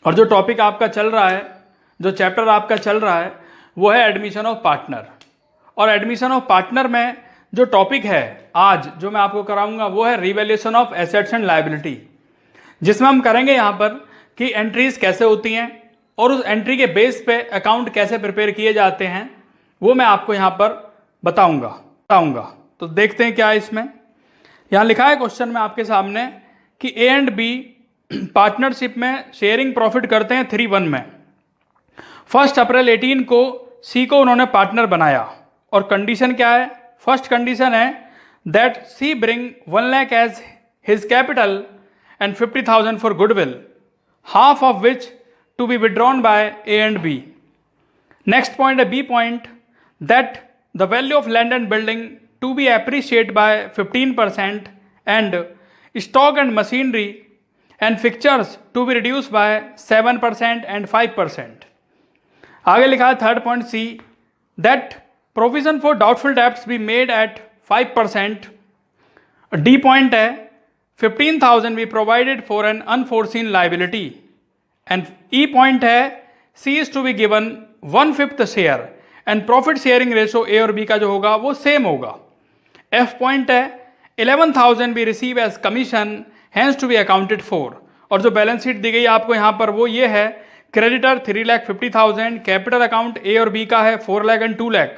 और जो टॉपिक आपका चल रहा है, जो चैप्टर आपका चल रहा है वो है एडमिशन ऑफ पार्टनर। और एडमिशन ऑफ पार्टनर में जो टॉपिक है आज जो मैं आपको कराऊंगा वो है revaluation of assets and liability, जिसमें हम करेंगे यहाँ पर कि एंट्रीज कैसे होती हैं और उस एंट्री के बेस पे अकाउंट कैसे प्रिपेयर किए जाते हैं वो मैं आपको यहाँ पर बताऊंगा। तो देखते हैं क्या है इसमें। यहाँ लिखा है क्वेश्चन में आपके सामने कि ए एंड बी पार्टनरशिप में शेयरिंग प्रॉफिट करते हैं 3-1 में। 1 अप्रैल 18 को सी को उन्होंने पार्टनर बनाया और कंडीशन क्या है? फर्स्ट कंडीशन है that C bring 1 lakh as his capital and 50,000 for goodwill, half of which to be withdrawn by A and B. Next point है B point, that the value of land and building to be appreciate by 15% and stock and machinery and fixtures to be reduced by 7% and 5%. आगे लिखा है third point C, that provision for doubtful debts be made at 5%. D point है 15,000 be provided for an unforeseen liability. and E point है C is to be given 1/5 share and profit sharing ratio ए और B का जो होगा वो same होगा. F point है 11,000 be receive as commission has to be accounted for. और जो बैलेंस शीट दी गई आपको यहाँ पर वो ये है, क्रेडिटर 3,50,000, कैपिटल अकाउंट ए और बी का है 4 लाख एंड 2 लाख।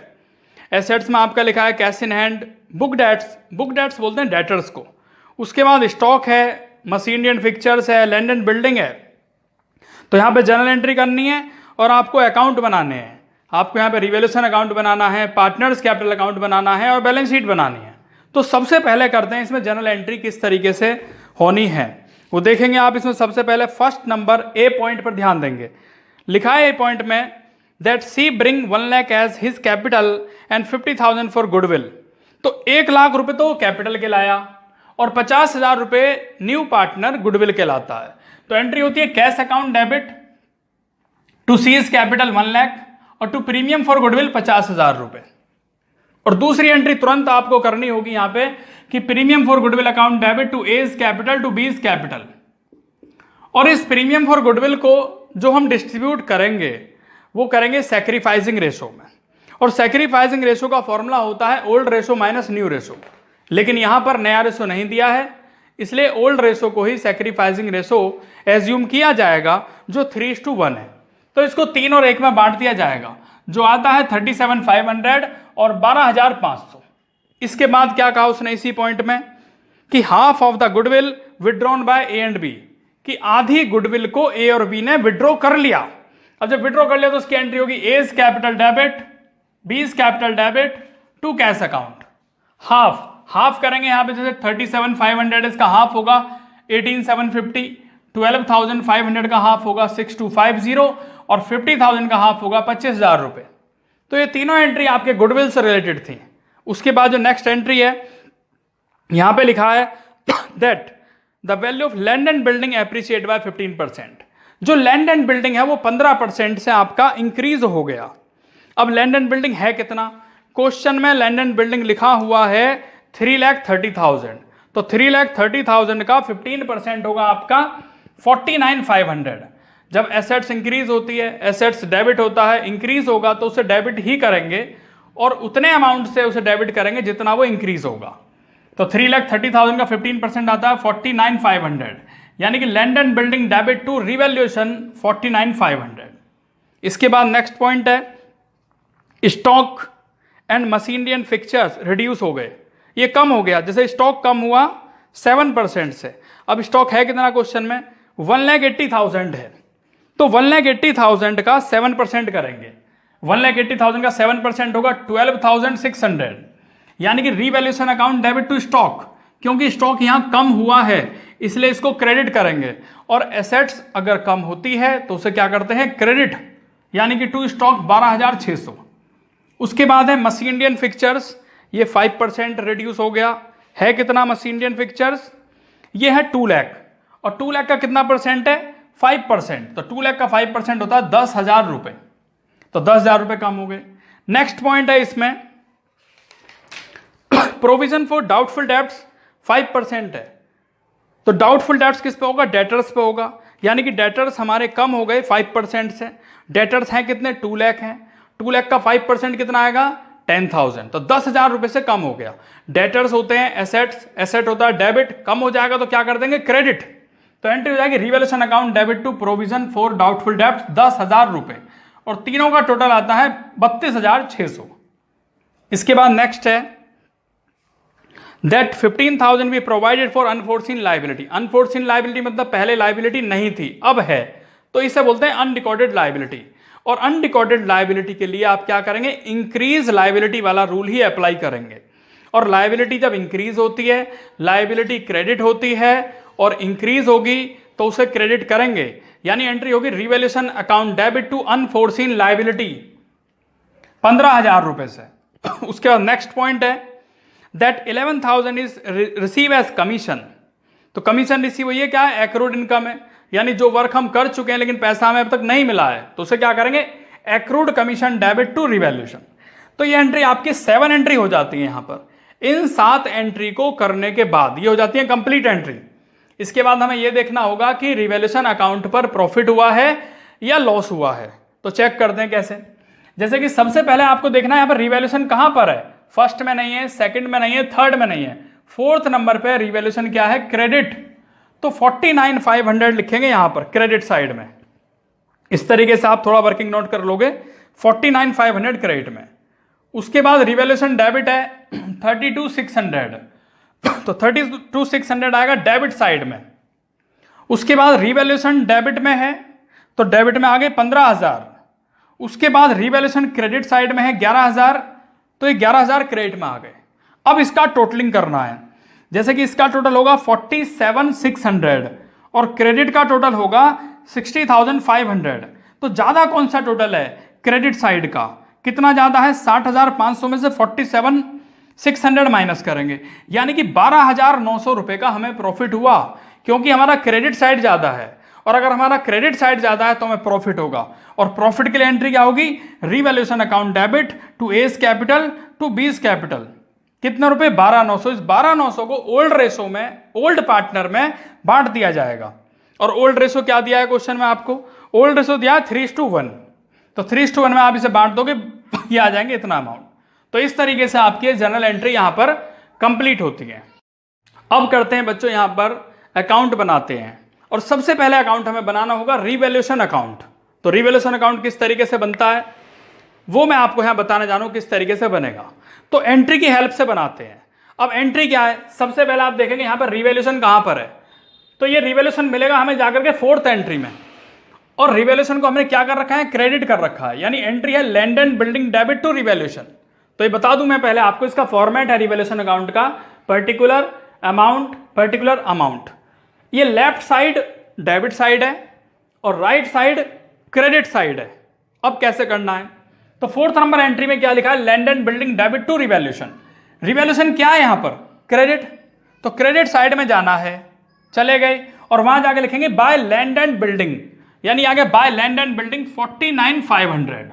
एसेट्स में आपका लिखा है cash in hand, book debts बोलते हैं डेटर्स को। उसके बाद स्टॉक है, मशीनरी एंड फिक्चर्स है, लैंड एंड बिल्डिंग है। तो यहाँ पे जनरल एंट्री करनी है और आपको अकाउंट बनाने हैं। आपको यहाँ पे रिवैल्यूएशन अकाउंट बनाना है, पार्टनर्स कैपिटल अकाउंट बनाना है और बैलेंस शीट बनानी है। तो सबसे पहले करते हैं इसमें जनरल एंट्री किस तरीके से होनी है वो देखेंगे आप। इसमें सबसे पहले फर्स्ट नंबर ए पॉइंट पर ध्यान देंगे। लिखा है ए पॉइंट में that C bring 1 lakh as his capital and 50,000 for goodwill. तो 1 लाख रुपए तो कैपिटल के लाया और 50,000 रुपए न्यू पार्टनर गुडविल के लाता है। तो एंट्री होती है cash account debit to C's capital 1 lakh और टू प्रीमियम फॉर गुडविल 50,000 रुपए। और दूसरी एंट्री तुरंत आपको करनी होगी यहाँ पे कि premium for goodwill account debit to A's capital to B's capital. और इस प्रीमियम फॉर गुडविल को जो हम डिस्ट्रीब्यूट करेंगे वो करेंगे सैक्रिफाइसिंग रेशो में। और सैक्रिफाइसिंग रेशो का फॉर्मूला होता है old ratio minus new ratio, लेकिन यहां पर नया रेशो नहीं दिया है, इसलिए ओल्ड रेशो को ही सैक्रिफाइसिंग रेशो एज्यूम किया जाएगा जो 3:1 है। तो इसको 3 और 1 में बांट दिया जाएगा, जो आता है 37,500 और 12,500। इसके बाद क्या कहा उसने इसी पॉइंट में कि half of the goodwill withdrawn by A and B, कि आधी गुडविल को ए और बी ने विड्रॉ कर लिया। अब जब विड्रॉ कर लिया तो उसकी एंट्री होगी A's capital debit, B's capital debit to cash account. Half करेंगे यहां पे, जैसे 37,500 इसका हाफ होगा 18,750, 12,500 का हाफ होगा 6,250 और 50,000 का हाफ होगा 25,000 रुपए। तो ये तीनों एंट्री आपके गुडविल से रिलेटेड थी। उसके बाद जो नेक्स्ट एंट्री है यहां पे लिखा है that the value of land and building appreciate by 15%। जो लैंड एंड बिल्डिंग है वो 15% से आपका इंक्रीज हो गया। अब लैंड एंड बिल्डिंग है कितना? क्वेश्चन में लैंड एंड बिल्डिंग लिखा हुआ है 3,30,000। तो 3,30,000 का 15% होगा आपका 49,500। जब एसेट्स इंक्रीज होती है, एसेट्स डेबिट होता है, इंक्रीज होगा तो उसे डेबिट ही करेंगे और उतने अमाउंट से उसे डेबिट करेंगे जितना वो इंक्रीज होगा। तो 3,30,000 का 15% आता है 49,500, यानी कि land and building debit to revaluation 49,500। इसके बाद नेक्स्ट पॉइंट है stock and machinery and fixtures reduce हो गए, ये कम हो गया। जैसे स्टॉक कम हुआ 7% से, अब स्टॉक है कितना क्वेश्चन में 1,80,000 है। तो 1,80,000 का 7% करेंगे, 1,80,000 का 7% होगा 12,600, यानी कि revaluation account debit to stock, क्योंकि स्टॉक यहां कम हुआ है इसलिए इसको क्रेडिट करेंगे। और एसेट्स अगर कम होती है तो उसे क्या करते हैं क्रेडिट, यानी कि टू स्टॉक 12,600। उसके बाद है मशीनरी एंड फिक्चर्स, ये 5% रिड्यूस हो गया। है कितना मशीनरी एंड फिक्चर्स? ये है 2 लाख और 2 लाख का कितना परसेंट है 5%। तो 2 लाख का 5% होता है 10,000 रुपए, तो 10,000 रुपए कम हो गए। नेक्स्ट पॉइंट है इसमें प्रोविजन फॉर डाउटफुल डेब्ट्स 5% है। तो डाउटफुल डेब्ट्स किस पे होगा? डेटर्स पे होगा, यानी कि डेटर्स हमारे कम हो गए 5% से। डेटर्स हैं कितने, 2 लाख हैं। 2 लाख का 5% कितना आएगा, 10,000, तो 10,000 रुपए से कम हो गया। डेटर्स होते हैं एसेट्स, एसेट होता है डेबिट, कम हो जाएगा तो क्या कर देंगे, क्रेडिट। तो एंट्री हो जाएगी revaluation account debit to provision for doubtful debts 10,000 रुपए, और तीनों का टोटल आता है 32,600। इसके बाद नेक्स्ट है that 15,000 be provided for unforeseen liability. Unforeseen liability मतलब पहले लाइबिलिटी नहीं थी, अब है, तो इसे बोलते हैं अनरिकॉर्डेड लाइबिलिटी। और अनरिकॉर्डेड लाइबिलिटी के लिए आप क्या करेंगे, इंक्रीज लाइबिलिटी वाला रूल ही अप्लाई करेंगे। और लाइबिलिटी जब इंक्रीज होती है, लाइबिलिटी क्रेडिट होती है और इंक्रीज होगी तो उसे क्रेडिट करेंगे, यानी एंट्री होगी revaluation account debit to unforeseen liability 15,000 रुपए से। उसके बाद नेक्स्ट पॉइंट है that 11,000 is receive as commission. तो कमीशन रिसीव हुई है, क्या है, एक्रूड इनकम है, यानी जो वर्क हम कर चुके हैं लेकिन पैसा हमें अब तक नहीं मिला है, तो उसे क्या करेंगे, accrued commission debit to revaluation. तो ये एंट्री आपकी 7 एंट्री हो जाती है यहां पर। इन 7 एंट्री को करने के बाद ये हो जाती है कंप्लीट एंट्री। इसके बाद हमें यह देखना होगा कि रिवैल्यूएशन अकाउंट पर प्रॉफिट हुआ है या लॉस हुआ है। तो चेक करते हैं कैसे। जैसे कि सबसे पहले आपको देखना है यहां पर रिवैल्यूएशन कहां पर है, फर्स्ट में नहीं है, सेकंड में नहीं है, थर्ड में नहीं है, फोर्थ नंबर पे रिवैल्यूएशन क्या है, क्रेडिट। तो 49,500 लिखेंगे यहां पर क्रेडिट साइड में। इस तरीके से आप थोड़ा वर्किंग नोट कर लोगे, 49,500 क्रेडिट में। उसके बाद रिवैल्यूएशन डेबिट है 32,600, तो 32,600 आएगा डेबिट साइड में। उसके बाद रिवैल्यूएशन डेबिट में है, तो डेबिट में आ गए 15,000। उसके बाद रिवैल्यूएशन क्रेडिट साइड में है 11,000, तो ये 11,000 क्रेडिट में आ गए। अब इसका टोटलिंग करना है, जैसे कि इसका टोटल होगा 47,600 और क्रेडिट का टोटल होगा 60,500। तो ज्यादा कौन सा टोटल है, क्रेडिट साइड का। कितना ज्यादा है, 60,500 में से 47,600 माइनस करेंगे, यानी कि 12,900 रुपए का हमें प्रॉफिट हुआ, क्योंकि हमारा क्रेडिट साइड ज्यादा है। और अगर हमारा क्रेडिट साइड ज्यादा है तो हमें प्रॉफिट होगा। और प्रॉफिट के लिए एंट्री क्या होगी, revaluation account debit to A's capital to B's capital. कितने रुपए, 12,900। इस 12,900 को ओल्ड रेशो में, ओल्ड पार्टनर में बांट दिया जाएगा। और ओल्ड रेशो क्या दिया है क्वेश्चन में आपको, ओल्ड रेशो दिया है 3:1। तो 3:1 में आप इसे बांट दोगे, ये आ जाएंगे इतना अमाउंट। तो इस तरीके से आपकी जनरल एंट्री यहां पर कंप्लीट होती है। अब करते हैं बच्चों, यहां पर अकाउंट बनाते हैं। और सबसे पहले अकाउंट हमें बनाना होगा रिवैल्यूएशन अकाउंट। तो रिवैल्यूएशन अकाउंट किस तरीके से बनता है वो मैं आपको यहां बताने जा रहा हूं किस तरीके से बनेगा। तो एंट्री की हेल्प से बनाते हैं। अब एंट्री क्या है, सबसे पहले आप देखेंगे यहां पर रिवैल्यूएशन कहां पर है, तो ये रिवैल्यूएशन मिलेगा हमें जाकर के 4th एंट्री में। और रिवैल्यूएशन को हमने क्या कर रखा है, क्रेडिट कर रखा है, यानी एंट्री है land and building debit to revaluation. तो ये बता दूं मैं पहले आपको, इसका फॉर्मेट है रिवैल्यूएशन अकाउंट का, पर्टिकुलर अमाउंट, पर्टिकुलर अमाउंट। ये लेफ्ट साइड डेबिट साइड है और राइट साइड क्रेडिट साइड है। अब कैसे करना है, तो 4th नंबर एंट्री में क्या लिखा है, land and building debit to revaluation. Revaluation क्या है यहां पर, क्रेडिट। तो क्रेडिट साइड में जाना है, चले गए और वहां जाके लिखेंगे बाय लैंड एंड बिल्डिंग, यानी आगे बाय लैंड एंड बिल्डिंग 49,500।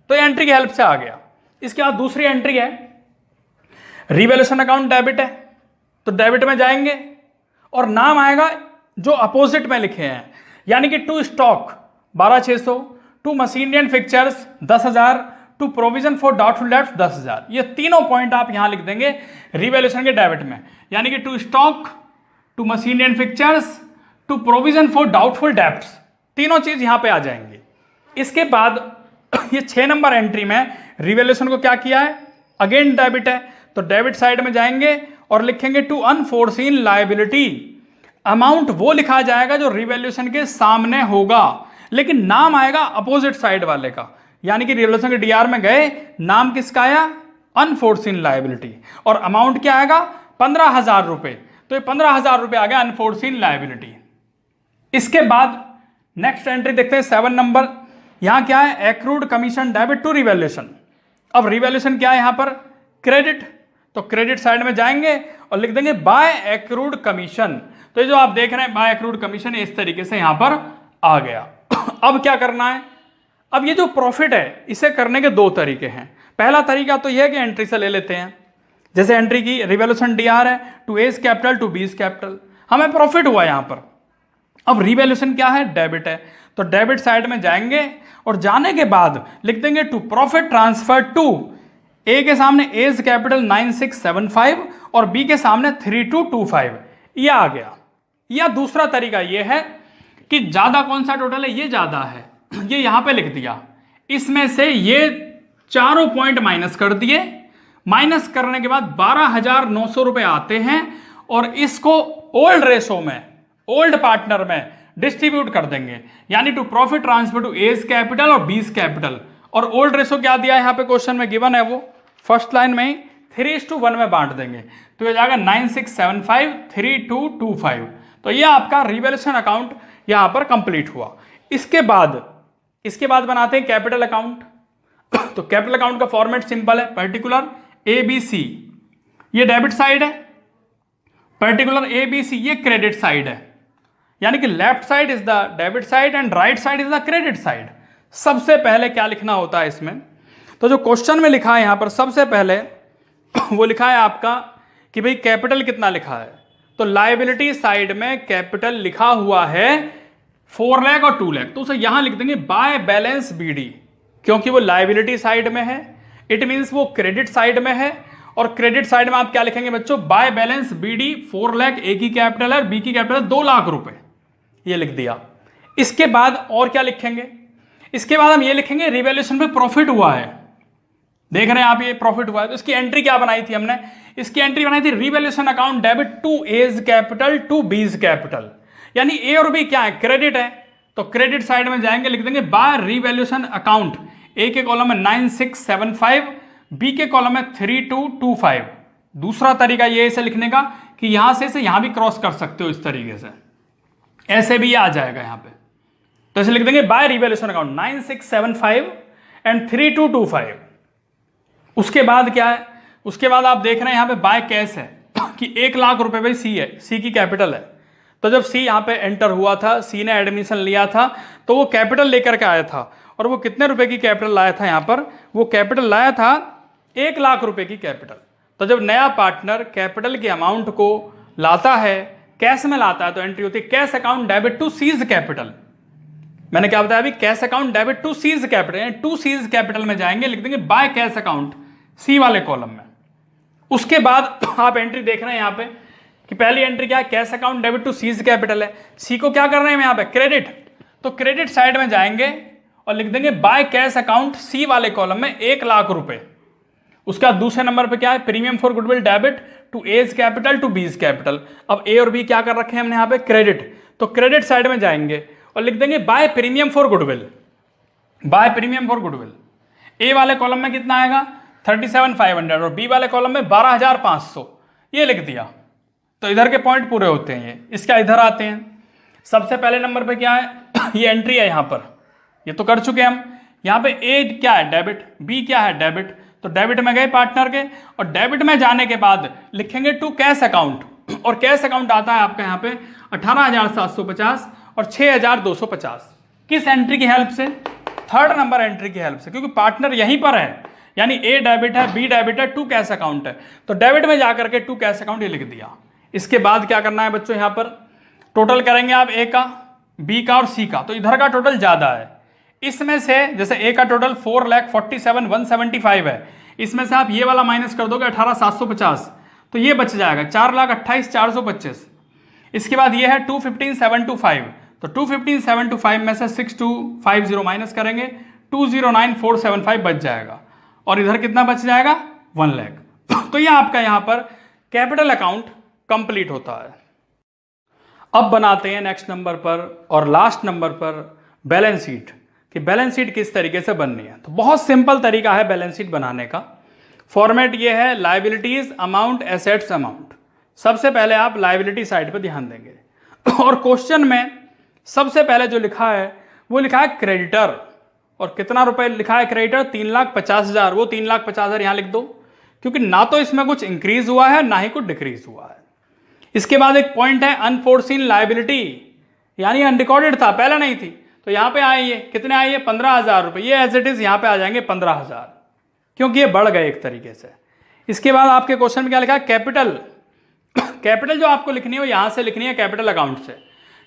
तो ये एंट्री की हेल्प से आ गया। इसके बाद दूसरी एंट्री है रिवैल्यूएशन अकाउंट डेबिट है, तो डेबिट में जाएंगे और नाम आएगा जो अपोजिट में लिखे हैं, यानी कि to stock 12,600, to machinery and fixtures 10,000, to provision for doubtful debts 10,000। ये तीनों पॉइंट आप यहां लिख देंगे रिवैल्यूएशन के डेबिट में, यानी कि to stock, to machinery and fixtures, to provision for doubtful debts, तीनों चीज यहां पे आ जाएंगी। इसके बाद ये 6 नंबर एंट्री में रिवैल्यूएशन को क्या किया है, अगेन डेबिट है, तो डेबिट साइड में जाएंगे और लिखेंगे टू अनफोर्सीन लायबिलिटी। अमाउंट वो लिखा जाएगा जो रिवैल्यूएशन के सामने होगा, लेकिन नाम आएगा अपोजिट साइड वाले का, यानी कि रिवैल्यूएशन के डीआर में गए, नाम किसका आया, अनफोर्सीन लायबिलिटी, और अमाउंट क्या आएगा 15,000 रुपए। तो ये 15,000 रुपए आ गया अनफोर्सीन लायबिलिटी। इसके बाद नेक्स्ट एंट्री देखते हैं 7 नंबर, यहां क्या है, accrued commission debit to revaluation. अब रिवैल्यूएशन क्या है यहां पर, क्रेडिट, तो क्रेडिट साइड में जाएंगे और लिख देंगे बाय एक्रूड कमीशन। तो ये जो आप देख रहे हैं बाय एक्रूड कमीशन, इस तरीके से यहां पर आ गया। अब क्या करना है, अब ये जो प्रॉफिट है इसे करने के 2 तरीके हैं। पहला तरीका तो यह है कि एंट्री से ले लेते हैं, जैसे एंट्री की रिवैल्यूएशन डीआर है to A's capital to B's capital, हमें प्रॉफिट हुआ यहां पर, अब रिवैल्यूएशन क्या है, डेबिट है, तो डेबिट साइड में जाएंगे और जाने के बाद लिख देंगे टू प्रॉफिट ट्रांसफर टू, ए के सामने एज कैपिटल 9675 और बी के सामने 3225, ये आ गया। या दूसरा तरीका ये है कि ज्यादा कौन सा टोटल है, ये ज्यादा है, ये यहां पे लिख दिया, इसमें से ये चारों पॉइंट माइनस कर दिए, माइनस करने के बाद 12,900 रुपए आते हैं और इसको ओल्ड रेशो में, ओल्ड पार्टनर में डिस्ट्रीब्यूट कर देंगे, यानी to profit transfer to A's capital और बीस कैपिटल। और ओल्ड रेशो क्या दिया है यहाँ पे क्वेश्चन में गिवन है, वो फर्स्ट लाइन में ही 3:1 में बांट देंगे, तो ये जाएगा 9675 3225। तो ये आपका रिवैल्यूएशन अकाउंट यहां पर कंप्लीट हुआ। इसके बाद बनाते हैं कैपिटल अकाउंट। तो कैपिटल अकाउंट का फॉर्मेट सिंपल है, पर्टिकुलर ABC ये डेबिट साइड है, पर्टिकुलर ABC ये क्रेडिट साइड है, यानी कि left side is the debit side and right side is the credit side. सबसे पहले क्या लिखना होता है इसमें, तो जो क्वेश्चन में लिखा है यहां पर सबसे पहले वो लिखा है आपका कि भाई कैपिटल कितना लिखा है, तो लायबिलिटी साइड में कैपिटल लिखा हुआ है 4 लाख और 2 लाख, तो उसे यहां लिख देंगे बाय बैलेंस BD, क्योंकि वो लायबिलिटी साइड में है, इट मींस वो क्रेडिट साइड में है। और क्रेडिट साइड में आप क्या लिखेंगे बच्चों, बाय बैलेंस BD 4 लाख, ए की कैपिटल है, बी की कैपिटल 2 लाख रुपए, ये लिख दिया। इसके बाद और क्या लिखेंगे, इसके बाद हम ये लिखेंगे रिवैल्यूएशन पे प्रॉफिट हुआ है, देख रहे हैं आप ये प्रॉफिट हुआ है, तो इसकी एंट्री क्या बनाई थी हमने, इसकी एंट्री बनाई थी revaluation account debit to A's capital to B's capital, यानी ए और बी क्या है, क्रेडिट है, तो क्रेडिट साइड में जाएंगे लिख देंगे बाय रिवैल्यूएशन अकाउंट, ए के कॉलम में 9675, बी के कॉलम में 3225। दूसरा तरीका ये इसे लिखने का कि यहां से इसे यहां भी क्रॉस कर सकते हो, इस तरीके से ऐसे भी आ जाएगा यहां पे, तो इसे लिख देंगे बाय रिवैल्यूएशन अकाउंट 9675 एंड 3225। उसके बाद क्या है, उसके बाद आप देख रहे हैं यहां पे बाय कैश है कि 1 लाख रुपए भाई सी है, सी की कैपिटल है, तो जब सी यहां पे एंटर हुआ था, सी ने एडमिशन लिया था, तो वो कैपिटल लेकर के आया था, और वो कितने रुपए की कैपिटल लाया था, यहां पर वो कैपिटल लाया था 1 लाख रुपए की कैपिटल। तो जब नया पार्टनर कैपिटल के अमाउंट को लाता है, कैश में लाता है, तो एंट्री होती है cash account debit to C's capital. मैंने क्या बताया अभी, cash account debit to C's capital, यानी टू सीज कैपिटल में जाएंगे, लिख देंगे बाय कैश अकाउंट सी वाले कॉलम में। उसके बाद आप एंट्री देख रहे हैं यहां पे कि पहली एंट्री क्या है, cash account debit to C's capital है, सी को क्या कर रहे हैं यहां पे, क्रेडिट, तो क्रेडिट साइड में जाएंगे और लिख देंगे बाय कैश अकाउंट सी वाले कॉलम में 1 लाख रुपए। उसके बाद दूसरे नंबर पे क्या है, premium for goodwill debit to A's capital to B's capital. अब ए और बी क्या कर रखे हैं हमने यहाँ पे, क्रेडिट, तो क्रेडिट साइड में जाएंगे और लिख देंगे by premium for goodwill, by premium for goodwill. A वाले कॉलम में कितना आएगा 37,500 और बी वाले कॉलम में 12,500, ये लिख दिया। तो इधर के पॉइंट पूरे होते हैं ये। इसका इधर आते हैं, सबसे पहले नंबर पे क्या है ये एंट्री है यहाँ पर, ये तो कर चुके हम। यहाँ पे ए क्या है, डेबिट, बी क्या है, डेबिट, तो डेबिट में गए पार्टनर के, और डेबिट में जाने के बाद लिखेंगे टू कैश अकाउंट, और कैश अकाउंट आता है आपका यहाँ पे 18,750 और 6,250। किस एंट्री की हेल्प से, थर्ड नंबर एंट्री की हेल्प से, क्योंकि पार्टनर यहीं पर है, यानी ए डेबिट है, बी डेबिट है, टू कैश अकाउंट है, तो डेबिट में जाकर के टू कैश अकाउंट ये लिख दिया। इसके बाद क्या करना है बच्चों, यहाँ पर टोटल करेंगे आप ए का, बी का और सी का, तो इधर का टोटल ज्यादा है। इसमें से जैसे ए का टोटल 4,47,175 है, इसमें से आप ये वाला माइनस कर दोगे 18,750, तो ये बच जाएगा 4,28,425। इसके बाद ये है 215,725, तो 215,725 में से 6,250 माइनस करेंगे, 209,475 बच जाएगा, और इधर कितना बच जाएगा 1 लाख। तो ये आपका यहां पर कैपिटल अकाउंट कंप्लीट होता है। अब बनाते हैं नेक्स्ट नंबर पर और लास्ट नंबर पर बैलेंस शीट, कि बैलेंस शीट किस तरीके से बननी है। तो बहुत सिंपल तरीका है बैलेंस शीट बनाने का। फॉर्मेट ये है, लायबिलिटीज अमाउंट, एसेट्स अमाउंट। सबसे पहले आप लायबिलिटी साइड पर ध्यान देंगे, और क्वेश्चन में सबसे पहले जो लिखा है वो लिखा है क्रेडिटर, और कितना रुपए लिखा है क्रेडिटर, 3,50,000, वो 3,50,000 यहां लिख दो, क्योंकि ना तो इसमें कुछ इंक्रीज हुआ है ना ही कुछ डिक्रीज हुआ है। इसके बाद एक पॉइंट है अनफोर्सीन लायबिलिटी, यानी अनरिकॉर्डेड था, पहले नहीं थी, तो यहां पे आए, ये कितने आए, 15,000 रुपए, ये एज इट इज यहां पे आ जाएंगे 15,000, क्योंकि ये बढ़ गए एक तरीके से। इसके बाद आपके क्वेश्चन में क्या लिखा है, कैपिटल। कैपिटल जो आपको लिखनी है वो यहां से लिखनी है कैपिटल अकाउंट से,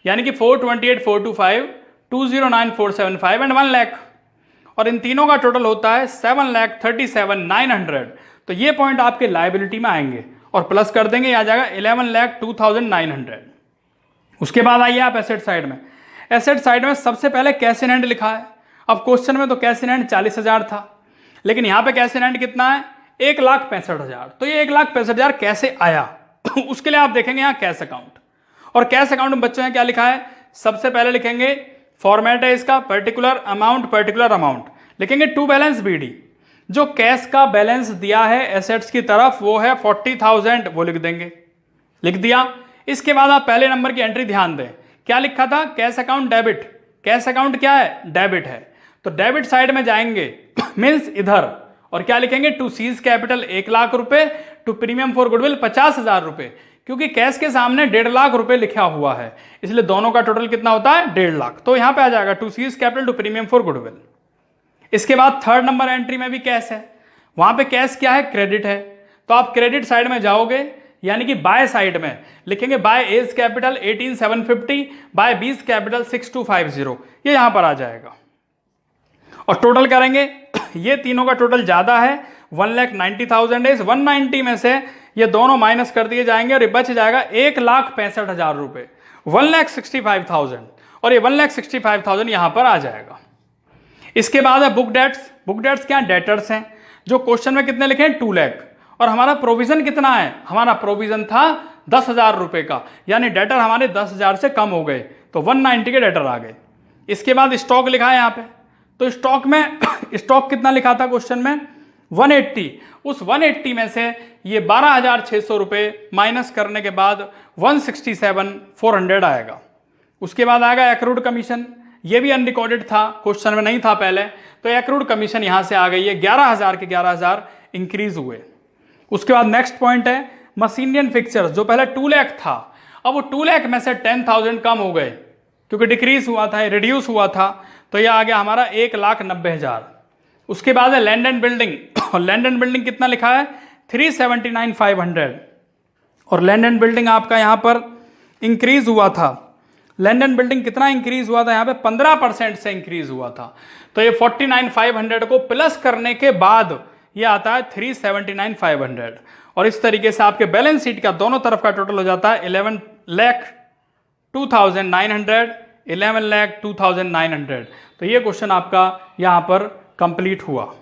यानी कि 428,425, 209,475 एंड 1 लाख, और इन तीनों का टोटल होता है 7,37,900। तो ये पॉइंट आपके लायबिलिटी में आएंगे और प्लस कर देंगे, ये आ जाएगा 11,02,900। उसके बाद आइए आप एसेट साइड में। एसेट साइड में सबसे पहले कैश इन हैंड लिखा है। अब क्वेश्चन में तो कैश इन हैंड 40,000 था, लेकिन यहां पे कैश इन हैंड कितना है, 1,65,000। तो ये 1,65,000 कैसे आया उसके लिए आप देखेंगे यहाँ कैश अकाउंट, और कैश अकाउंट में बच्चों ने क्या लिखा है, सबसे पहले लिखेंगे, फॉर्मेट है इसका पर्टिकुलर अमाउंट लिखेंगे टू बैलेंस BD। जो कैश का बैलेंस दिया है एसेट्स की तरफ वो है 40,000, वो लिख देंगे, लिख दिया। इसके बाद आप पहले नंबर की एंट्री ध्यान दें, क्या लिखा था, cash account debit. Cash account क्या है, डेबिट है, तो डेबिट साइड में जाएंगे मीन्स इधर, और क्या लिखेंगे, टू सीज कैपिटल 1 लाख रुपए, टू प्रीमियम फॉर गुडविल 50,000 रुपए, क्योंकि कैश के सामने 1.5 लाख रुपए लिखा हुआ है, इसलिए दोनों का टोटल कितना होता है, 1.5 लाख। तो यहां पे आ जाएगा to C's capital to premium for goodwill. इसके बाद थर्ड नंबर एंट्री में भी कैश है, वहां पे कैश क्या है, क्रेडिट है, तो आप क्रेडिट साइड में जाओगे, यानी कि बाय साइड में लिखेंगे by A's capital 18,750, by B's capital 6,250, ये यहां पर आ जाएगा। और टोटल करेंगे, ये तीनों का टोटल ज्यादा है, 1,90,000 है, इस 190 में से ये दोनों माइनस कर दिए जाएंगे और ये बच जाएगा 1,65,000 रुपए, 1,65,000, और ये 1,65,000 यहां पर आ जाएगा। इसके बाद है बुक डेट्स। बुक डेट्स क्या, डेटर्स हैं, जो क्वेश्चन में कितने लिखे हैं, 2 लाख, और हमारा प्रोविजन कितना है, हमारा प्रोविजन था 10,000 रुपए का, यानी डेटर हमारे 10,000 से कम हो गए, तो 190 के डेटर आ गए। इसके बाद स्टॉक लिखा है यहाँ पे, तो स्टॉक में स्टॉक कितना लिखा था क्वेश्चन में, 180, उस 180 में से ये 12,600 रुपए माइनस करने के बाद 167,400 आएगा। उसके बाद आएगा एक्रूड कमीशन, ये भी अनरिकॉर्डेड था, क्वेश्चन में नहीं था पहले, तो एक्रूड कमीशन यहां से आ गई है, 11,000 के 11,000 इंक्रीज हुए। उसके बाद नेक्स्ट पॉइंट है मशीनरी एंड फिक्चर्स, जो पहले 2 लाख था, अब वो 2 लाख में से 10,000 कम हो गए, क्योंकि डिक्रीज हुआ था, रिड्यूस हुआ था, तो ये आ गया हमारा 1,90,000। उसके बाद है लैंड एंड बिल्डिंग, और लैंड एंड बिल्डिंग कितना लिखा है, 379,500, और लैंड एंड बिल्डिंग आपका यहां पर इंक्रीज हुआ था। लैंड एंड बिल्डिंग कितना इंक्रीज हुआ था, यहां पे 15% से इंक्रीज हुआ था, तो ये 49,500 को प्लस करने के बाद ये आता है 379,500, और इस तरीके से आपके बैलेंस शीट का दोनों तरफ का टोटल हो जाता है 11,02,900, 11,02,900। तो ये क्वेश्चन आपका यहां पर कंप्लीट हुआ।